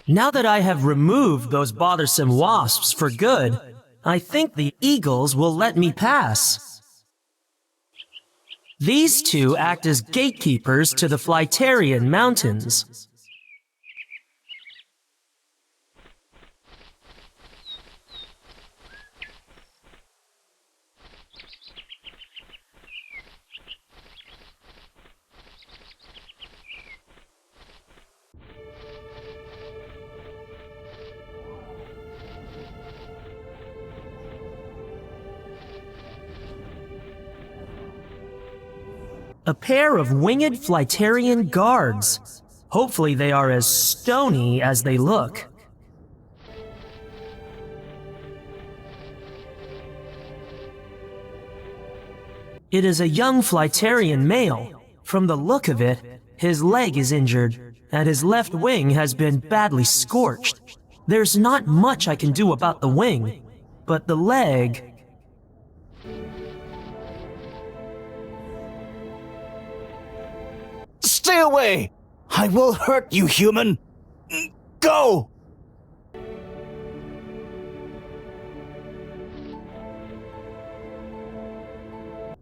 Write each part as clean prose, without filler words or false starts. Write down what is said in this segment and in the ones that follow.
Now that I have removed those bothersome wasps for good, I think the eagles will let me pass. These two act as gatekeepers to the Flyterian mountains. A pair of winged Flyterian guards. Hopefully they are as stony as they look. It is a young Flyterian male. From the look of it, his leg is injured, and his left wing has been badly scorched. There's not much I can do about the wing, but the leg... Stay away! I will hurt you, human! Go!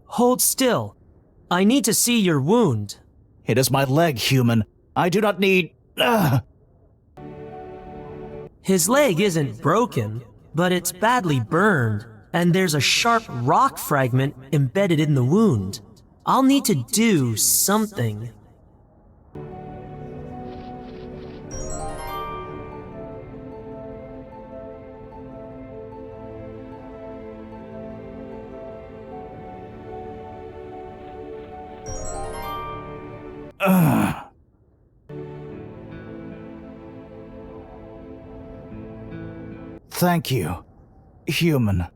Hold still. I need to see your wound. It is my leg, human. I do not need... His leg isn't broken, but it's badly burned, and there's a sharp rock fragment embedded in the wound. I'll need to do something. Thank you, human.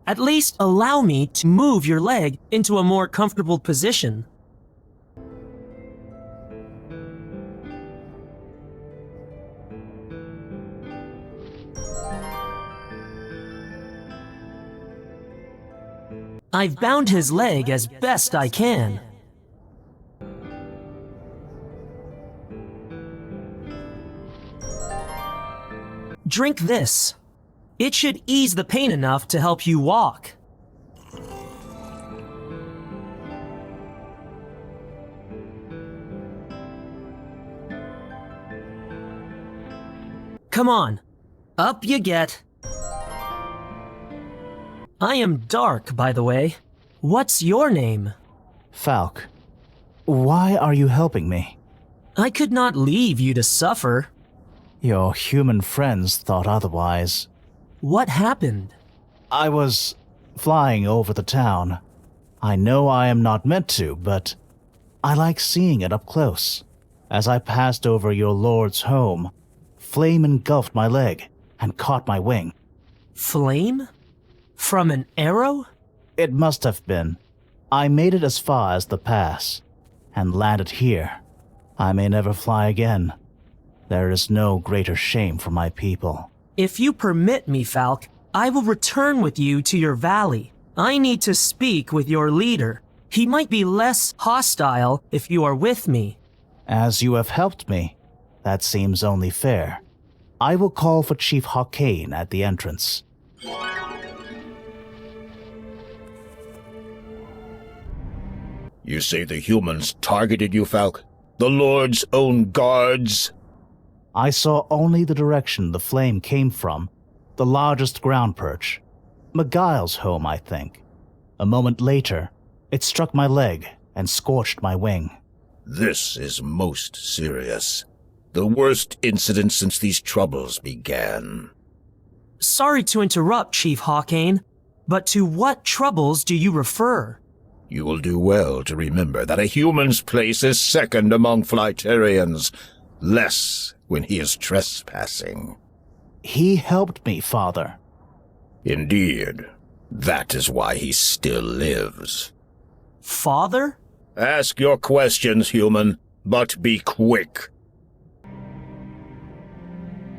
At least allow me to move your leg into a more comfortable position. I've bound his leg as best I can. Drink this. It should ease the pain enough to help you walk. Come on, up you get. I am Dark, by the way. What's your name? Falk. Why are you helping me? I could not leave you to suffer. Your human friends thought otherwise. What happened? I was flying over the town. I know I am not meant to, but I like seeing it up close. As I passed over your lord's home, flame engulfed my leg and caught my wing. Flame? From an arrow? It must have been. I made it as far as the pass and landed here. I may never fly again. There is no greater shame for my people. If you permit me, Falk, I will return with you to your valley. I need to speak with your leader. He might be less hostile if you are with me. As you have helped me, that seems only fair. I will call for Chief Hawkane at the entrance. You say the humans targeted you, Falk? The Lord's own guards? I saw only the direction the flame came from, the largest ground perch. Miguel's home, I think. A moment later, it struck my leg and scorched my wing. This is most serious. The worst incident since these troubles began. Sorry to interrupt, Chief Hawkane, but to what troubles do you refer? You will do well to remember that a human's place is second among Flyterians, less when he is trespassing. He helped me, Father. Indeed. That is why he still lives. Father? Ask your questions, human, but be quick.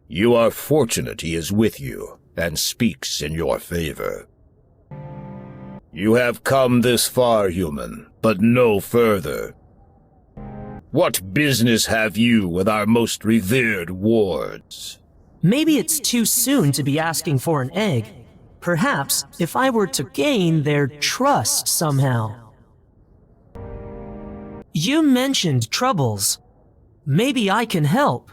You are fortunate he is with you and speaks in your favor. You have come this far, human, but no further. What business have you with our most revered wards? Maybe it's too soon to be asking for an egg. Perhaps if I were to gain their trust somehow. You mentioned troubles. Maybe I can help.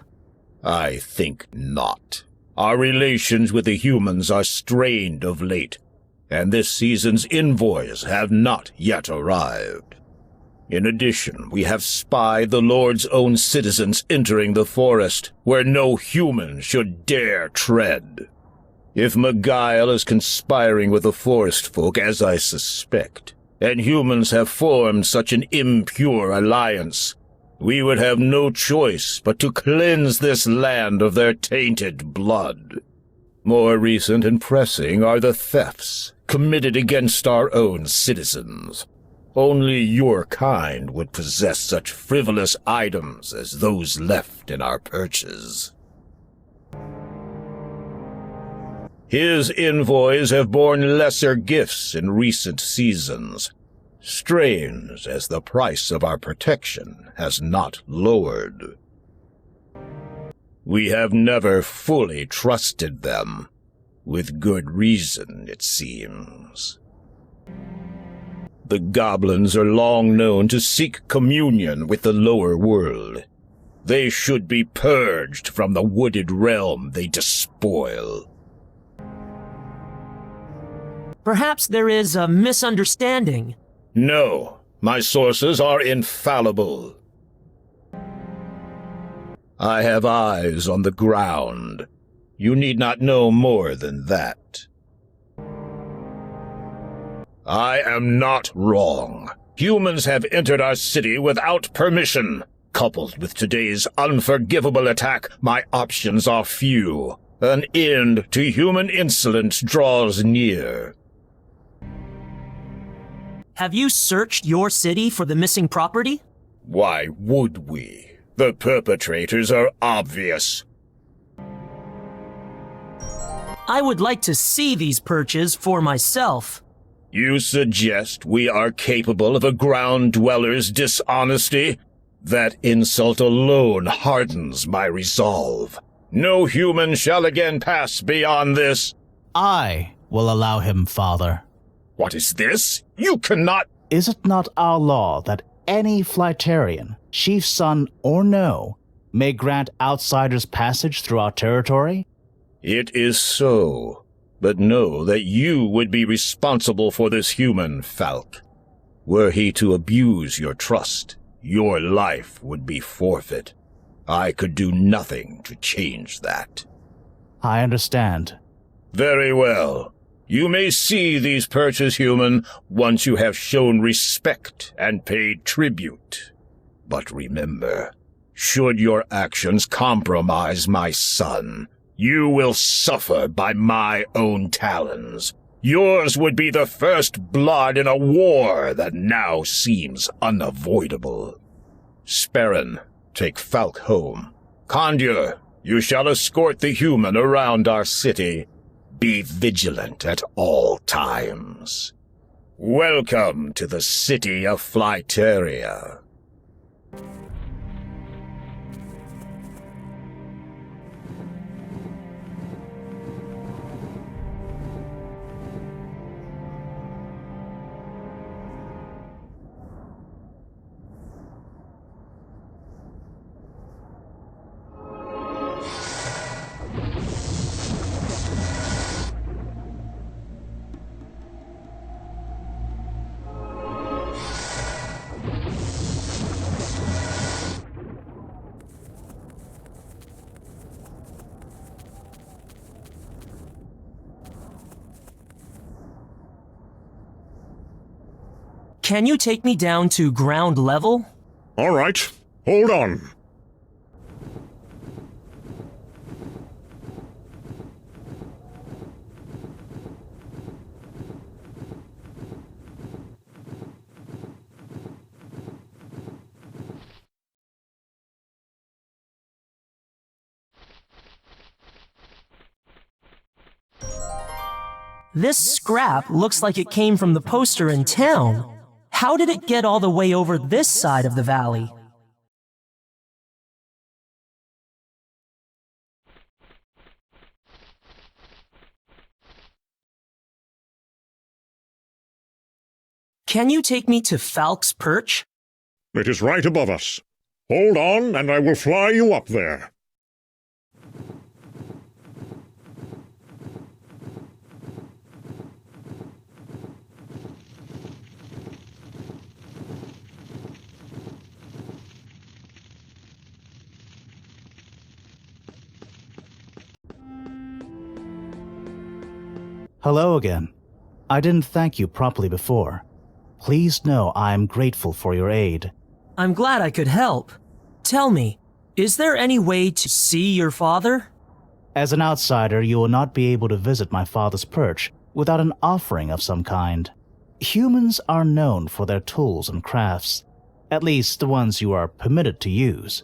I think not. Our relations with the humans are strained of late, and this season's envoys have not yet arrived. In addition, we have spied the Lord's own citizens entering the forest, where no human should dare tread. If Miguel is conspiring with the forest folk, as I suspect, and humans have formed such an impure alliance, we would have no choice but to cleanse this land of their tainted blood. More recent and pressing are the thefts committed against our own citizens. Only your kind would possess such frivolous items as those left in our perches. His envoys have borne lesser gifts in recent seasons, strange as the price of our protection has not lowered. We have never fully trusted them, with good reason, it seems. The goblins are long known to seek communion with the lower world. They should be purged from the wooded realm they despoil. Perhaps there is a misunderstanding. No, my sources are infallible. I have eyes on the ground. You need not know more than that. I am not wrong. Humans have entered our city without permission. Coupled with today's unforgivable attack, my options are few. An end to human insolence draws near. Have you searched your city for the missing property? Why would we? The perpetrators are obvious. I would like to see these perches for myself. You suggest we are capable of a ground dweller's dishonesty? That insult alone hardens my resolve. No human shall again pass beyond this. I will allow him, Father. What is this? You cannot— Is it not our law that any Flightarian, chief son or no, may grant outsiders passage through our territory? It is so, but know that you would be responsible for this human, Falk. Were he to abuse your trust, your life would be forfeit. I could do nothing to change that. I understand. Very well. You may see these perches, human, once you have shown respect and paid tribute. But remember, should your actions compromise my son, you will suffer by my own talons. Yours would be the first blood in a war that now seems unavoidable. Sperrin, take Falk home. Condur, you shall escort the human around our city. Be vigilant at all times. Welcome to the city of Flyteria. Can you take me down to ground level? All right, hold on. This scrap looks like it came from the poster in town. How did it get all the way over this side of the valley? Can you take me to Falk's Perch? It is right above us. Hold on, and I will fly you up there. Hello again. I didn't thank you properly before. Please know I am grateful for your aid. I'm glad I could help. Tell me, is there any way to see your father? As an outsider, you will not be able to visit my father's perch without an offering of some kind. Humans are known for their tools and crafts, at least the ones you are permitted to use.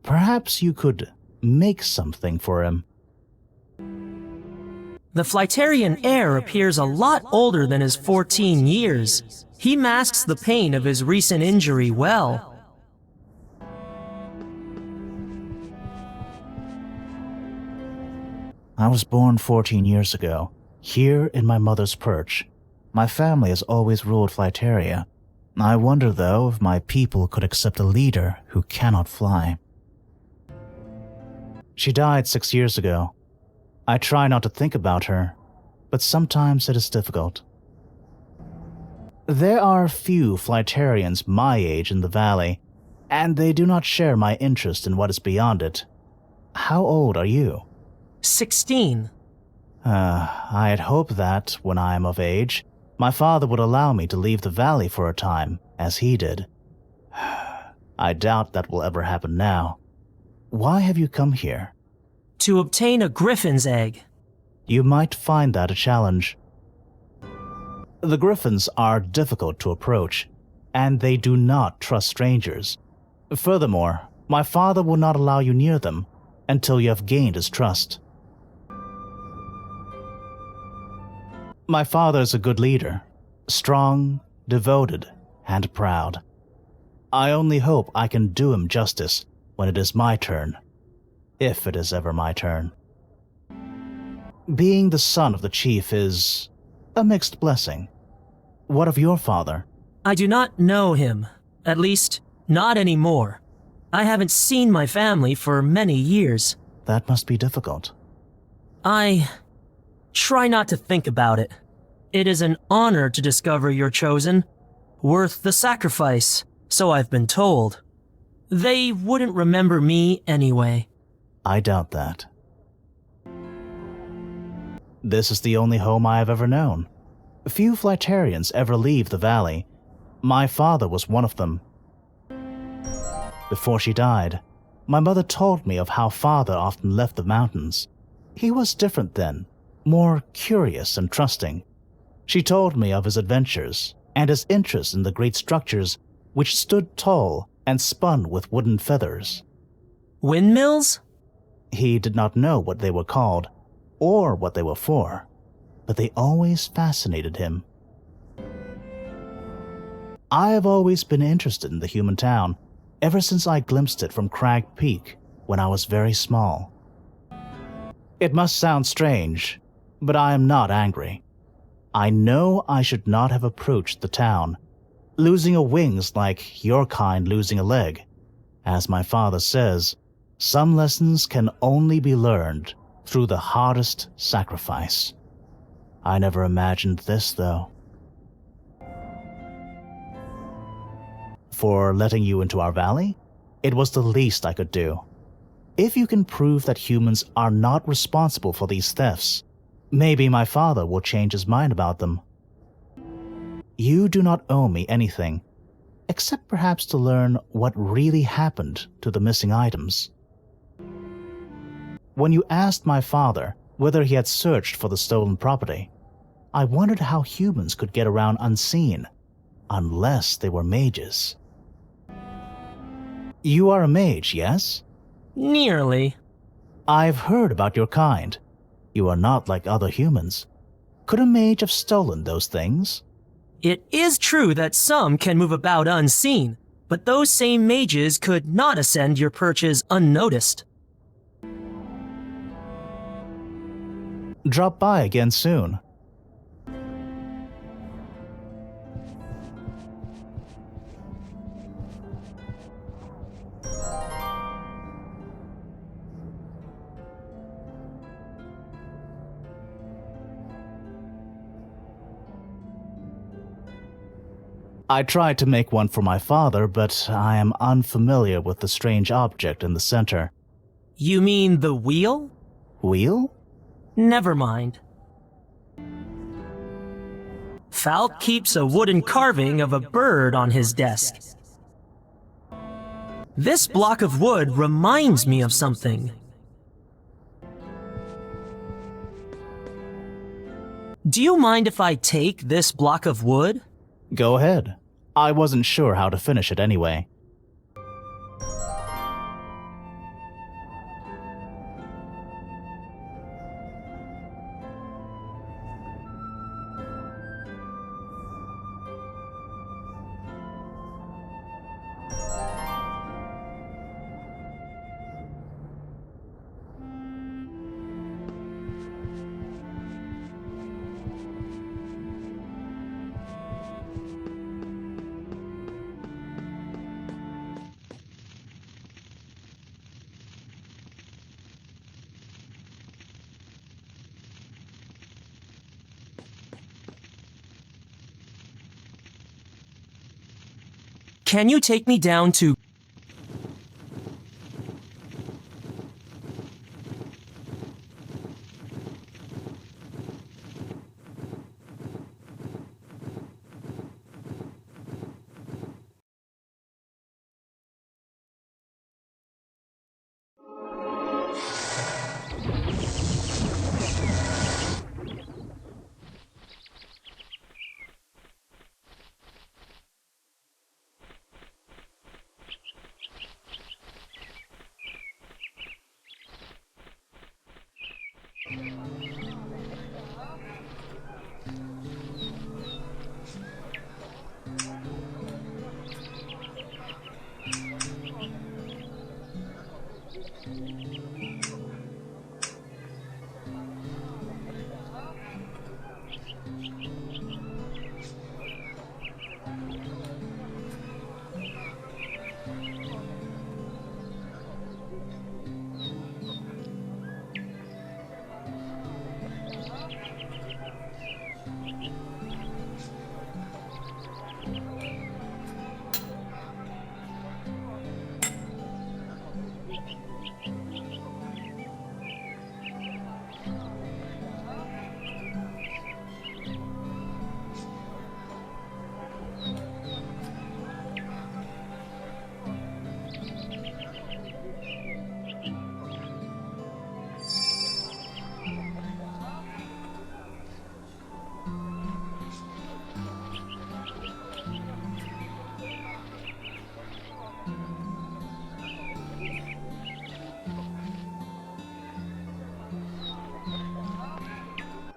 Perhaps you could make something for him. The Flightarian heir appears a lot older than his 14 years. He masks the pain of his recent injury well. I was born 14 years ago, here in my mother's perch. My family has always ruled Flighteria. I wonder, though, if my people could accept a leader who cannot fly. She died 6 years ago. I try not to think about her, but sometimes it is difficult. There are few Flightarians my age in the valley, and they do not share my interest in what is beyond it. How old are you? 16. I had hoped that, when I am of age, my father would allow me to leave the valley for a time, as he did. I doubt that will ever happen now. Why have you come here? To obtain a griffin's egg. You might find that a challenge. The griffins are difficult to approach, and they do not trust strangers. Furthermore, my father will not allow you near them until you have gained his trust. My father is a good leader, strong, devoted, and proud. I only hope I can do him justice when it is my turn, if it is ever my turn. Being the son of the chief is a mixed blessing. What of your father? I do not know him. At least, not anymore. I haven't seen my family for many years. That must be difficult. I try not to think about it. It is an honor to discover your chosen. Worth the sacrifice, so I've been told. They wouldn't remember me anyway. I doubt that. This is the only home I have ever known. Few Flightarians ever leave the valley. My father was one of them. Before she died, my mother told me of how father often left the mountains. He was different then, more curious and trusting. She told me of his adventures and his interest in the great structures which stood tall and spun with wooden feathers. Windmills? He did not know what they were called or what they were for, but they always fascinated him. I have always been interested in the human town ever since I glimpsed it from Crag Peak when I was very small. It must sound strange, but I am not angry. I know I should not have approached the town. Losing a wing's like your kind losing a leg. As my father says, some lessons can only be learned through the hardest sacrifice. I never imagined this, though. For letting you into our valley, it was the least I could do. If you can prove that humans are not responsible for these thefts, maybe my father will change his mind about them. You do not owe me anything, except perhaps to learn what really happened to the missing items. When you asked my father whether he had searched for the stolen property, I wondered how humans could get around unseen, unless they were mages. You are a mage, yes? Nearly. I've heard about your kind. You are not like other humans. Could a mage have stolen those things? It is true that some can move about unseen, but those same mages could not ascend your perches unnoticed. Drop by again soon. I tried to make one for my father, but I am unfamiliar with the strange object in the center. You mean the wheel? Wheel? Never mind. Falk keeps a wooden carving of a bird on his desk. This block of wood reminds me of something. Do you mind if I take this block of wood? Go ahead. I wasn't sure how to finish it anyway. Can you take me down to...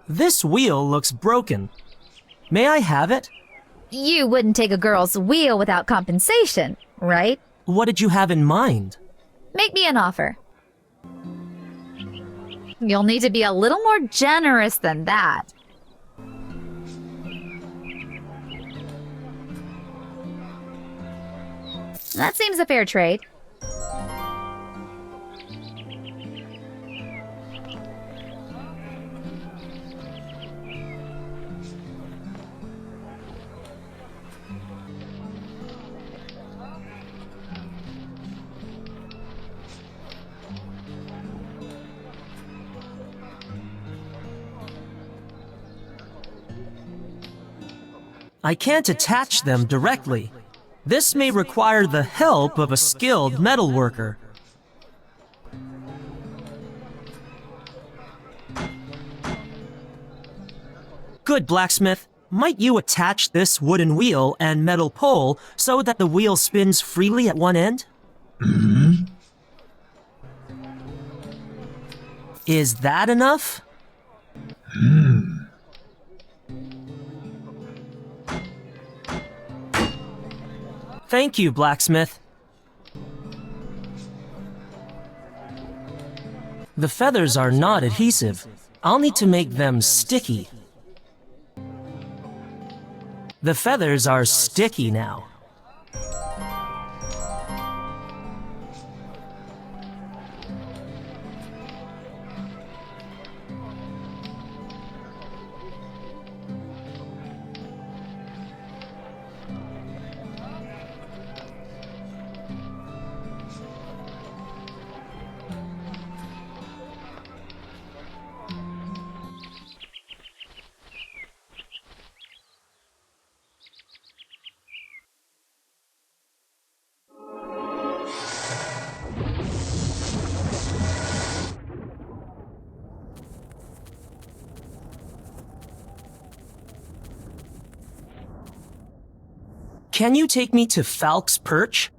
This wheel looks broken. May I have it? You wouldn't take a girl's wheel without compensation, right? What did you have in mind? Make me an offer. You'll need to be a little more generous than that. That seems a fair trade. I can't attach them directly. This may require the help of a skilled metalworker. Good, blacksmith. Might you attach this wooden wheel and metal pole so that the wheel spins freely at one end? Is that enough? Thank you, blacksmith. The feathers are not adhesive. I'll need to make them sticky. The feathers are sticky now. Can you take me to Falk's Perch?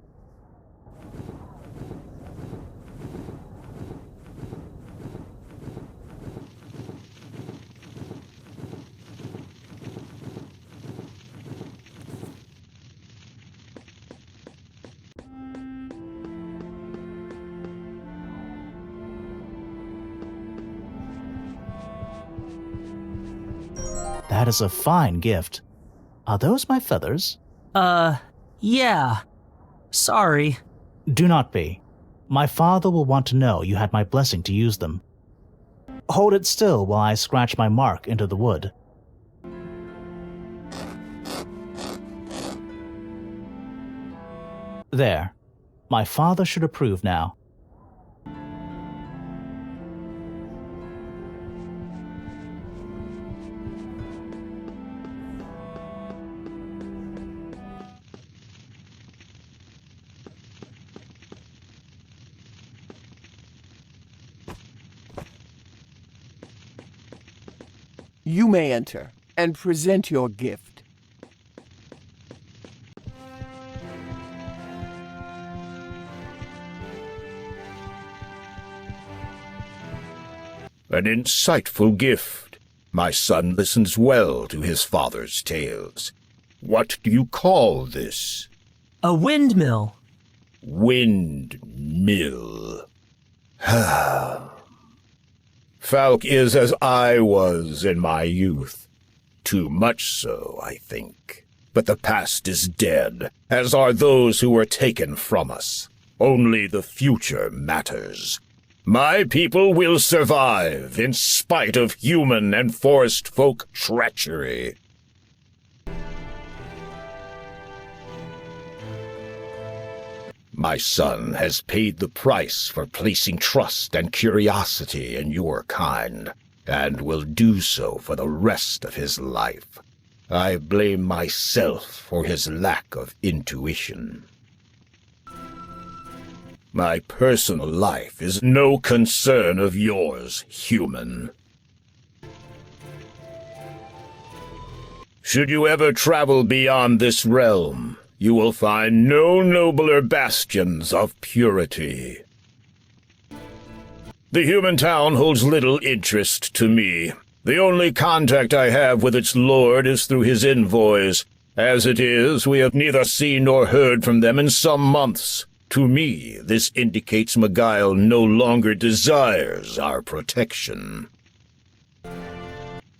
That is a fine gift. Are those my feathers? Yeah. Sorry. Do not be. My father will want to know you had my blessing to use them. Hold it still while I scratch my mark into the wood. There. My father should approve now. You may enter and present your gift. An insightful gift. My son listens well to his father's tales. What do you call this? A windmill. Windmill. Falk is as I was in my youth. Too much so, I think. But the past is dead, as are those who were taken from us. Only the future matters. My people will survive, in spite of human and forest folk treachery. My son has paid the price for placing trust and curiosity in your kind, and will do so for the rest of his life. I blame myself for his lack of intuition. My personal life is no concern of yours, human. Should you ever travel beyond this realm, you will find no nobler bastions of purity. The human town holds little interest to me. The only contact I have with its lord is through his envoys. As it is, we have neither seen nor heard from them in some months. To me, this indicates Miguel no longer desires our protection.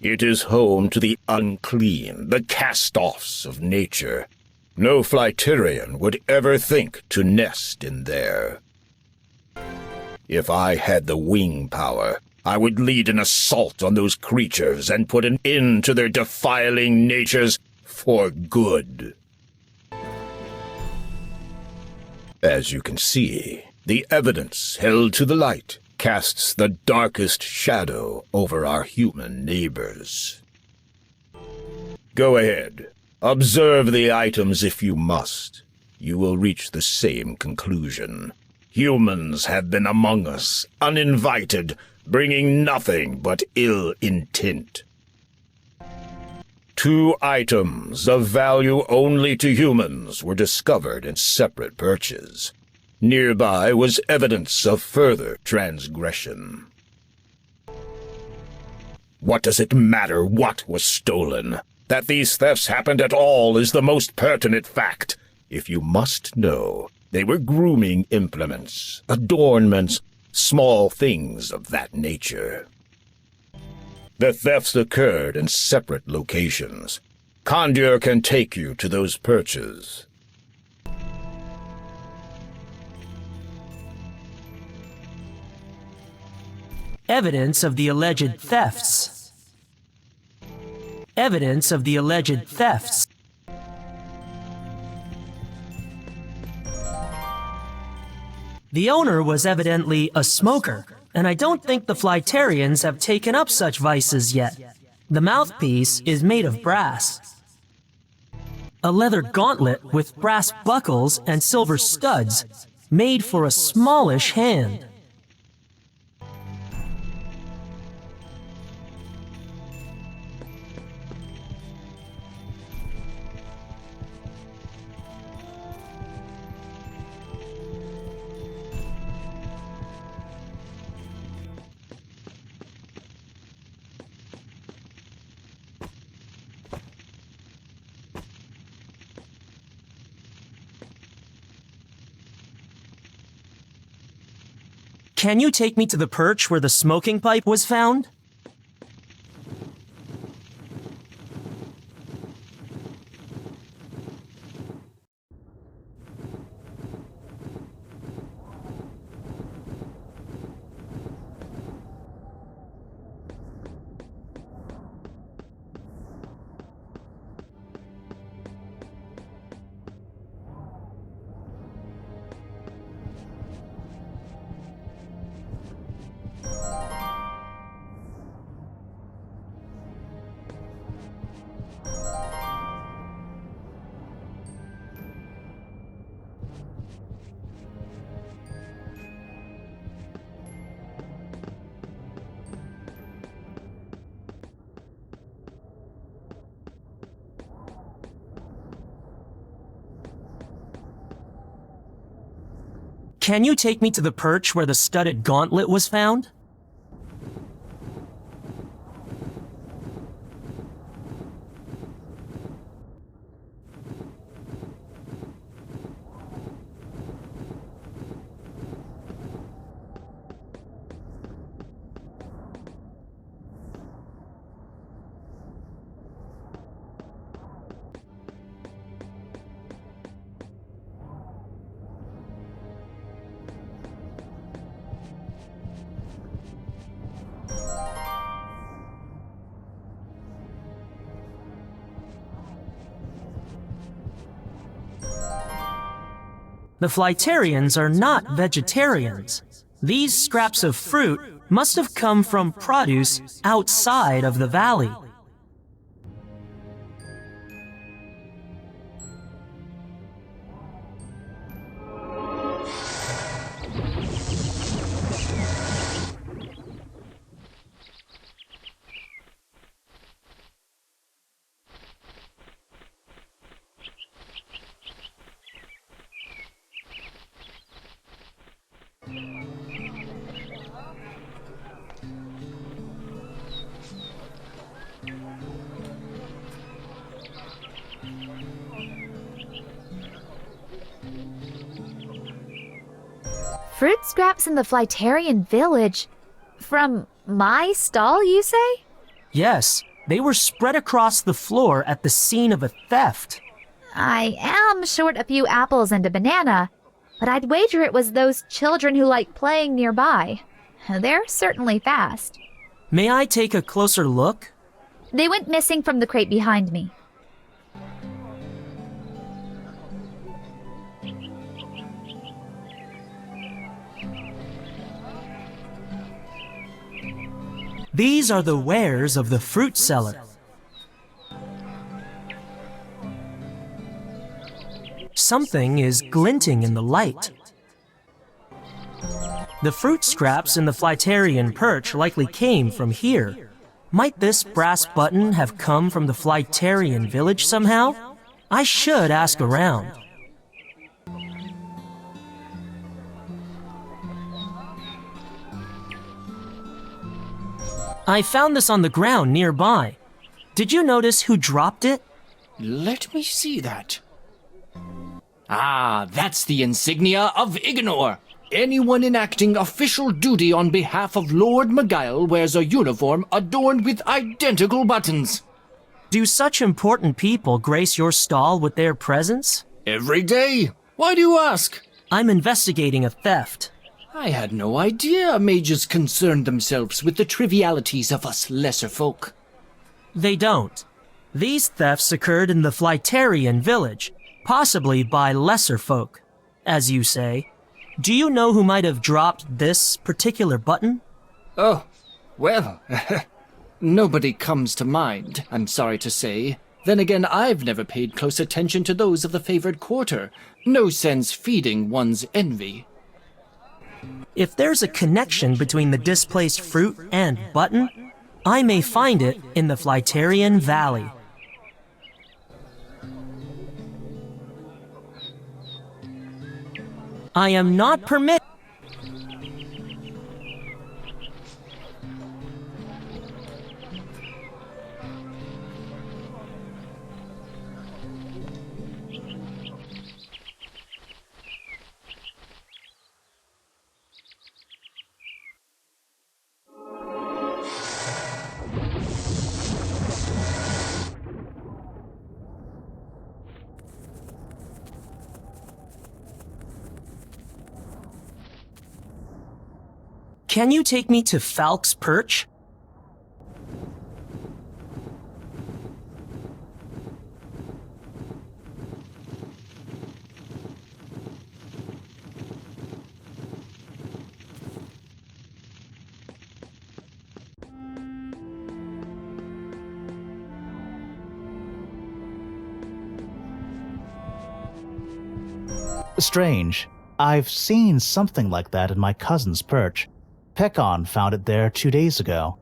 It is home to the unclean, the cast-offs of nature. No Flyterian would ever think to nest in there. If I had the wing power, I would lead an assault on those creatures and put an end to their defiling natures for good. As you can see, the evidence held to the light casts the darkest shadow over our human neighbors. Go ahead. Observe the items if you must. You will reach the same conclusion. Humans have been among us, uninvited, bringing nothing but ill intent. 2 items of value only to humans were discovered in separate perches. Nearby was evidence of further transgression. What does it matter what was stolen? That these thefts happened at all is the most pertinent fact. If you must know, they were grooming implements, adornments, small things of that nature. The thefts occurred in separate locations. Condur can take you to those perches. Evidence of the alleged thefts. Evidence of the alleged thefts. The owner was evidently a smoker, and I don't think the Flytarians have taken up such vices yet. The mouthpiece is made of brass. A leather gauntlet with brass buckles and silver studs, made for a smallish hand. Can you take me to the perch where the smoking pipe was found? Can you take me to the perch where the studded gauntlet was found? The Flytarians are not vegetarians. These scraps of fruit must have come from produce outside of the valley. Fruit scraps in the Flytarian village. From my stall, you say? Yes, they were spread across the floor at the scene of a theft. I am short a few apples and a banana, but I'd wager it was those children who like playing nearby. They're certainly fast. May I take a closer look? They went missing from the crate behind me. These are the wares of the fruit seller. Something is glinting in the light. The fruit scraps in the Flytarian perch likely came from here. Might this brass button have come from the Flytarian village somehow? I should ask around. I found this on the ground nearby. Did you notice who dropped it? Let me see that. Ah, that's the insignia of Ignore. Anyone enacting official duty on behalf of Lord Beguile wears a uniform adorned with identical buttons. Do such important people grace your stall with their presence? Every day. Why do you ask? I'm investigating a theft. I had no idea mages concerned themselves with the trivialities of us lesser folk. They don't. These thefts occurred in the Flyterian village, possibly by lesser folk, as you say. Do you know who might have dropped this particular button? Oh, well, nobody comes to mind, I'm sorry to say. Then again, I've never paid close attention to those of the favored quarter. No sense feeding one's envy. If there's a connection between the displaced fruit and button, I may find it in the Flyterian Valley. I am not permitted. Can you take me to Falk's Perch? Strange. I've seen something like that in my cousin's perch. Pekon found it there 2 days ago.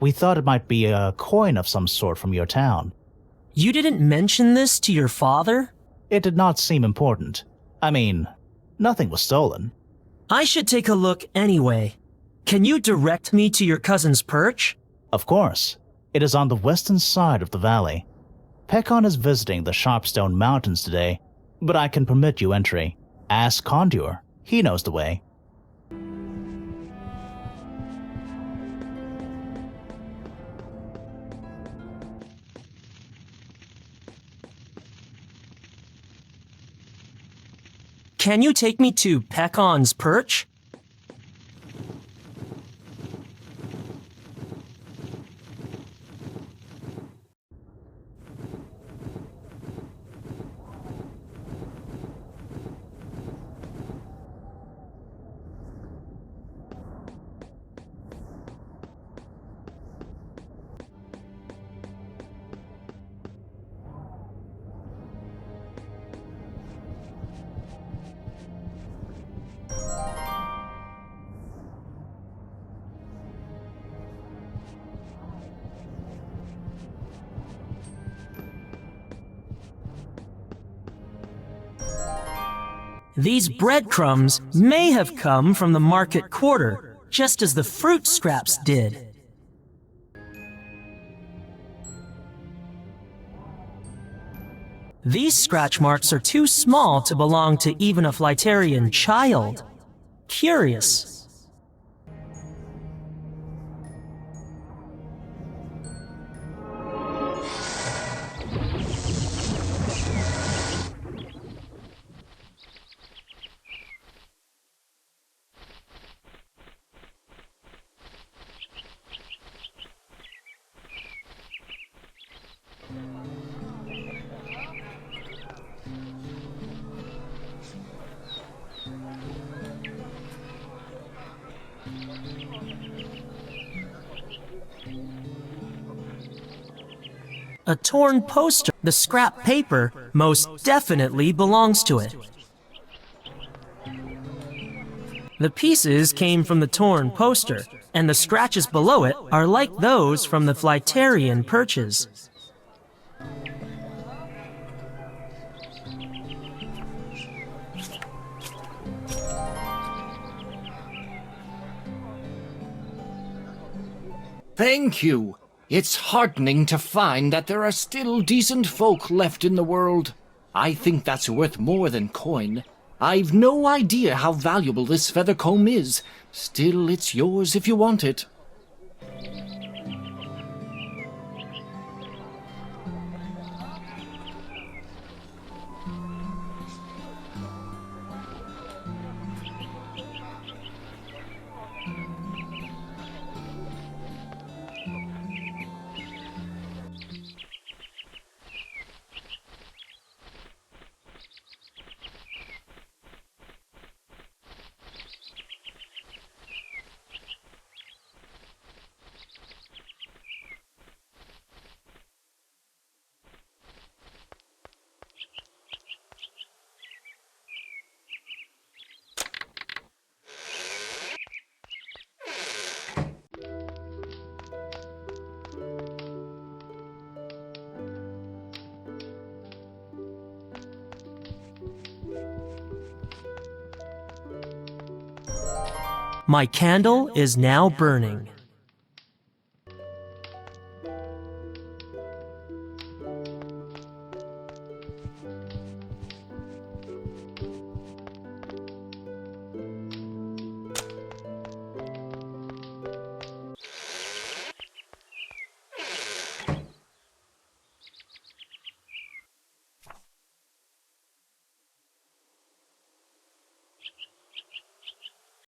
We thought it might be a coin of some sort from your town. You didn't mention this to your father? It did not seem important. I mean, nothing was stolen. I should take a look anyway. Can you direct me to your cousin's perch? Of course. It is on the western side of the valley. Pekon is visiting the Sharpstone Mountains today, but I can permit you entry. Ask Condur. He knows the way. Can you take me to Pekon's perch? These breadcrumbs may have come from the market quarter, just as the fruit scraps did. These scratch marks are too small to belong to even a Flyterian child. Curious. A torn poster. The scrap paper most definitely belongs to it. The pieces came from the torn poster, and the scratches below it are like those from the Flyterian perches. Thank you. It's heartening to find that there are still decent folk left in the world. I think that's worth more than coin. I've no idea how valuable this feather comb is. Still, it's yours if you want it. My candle is now burning.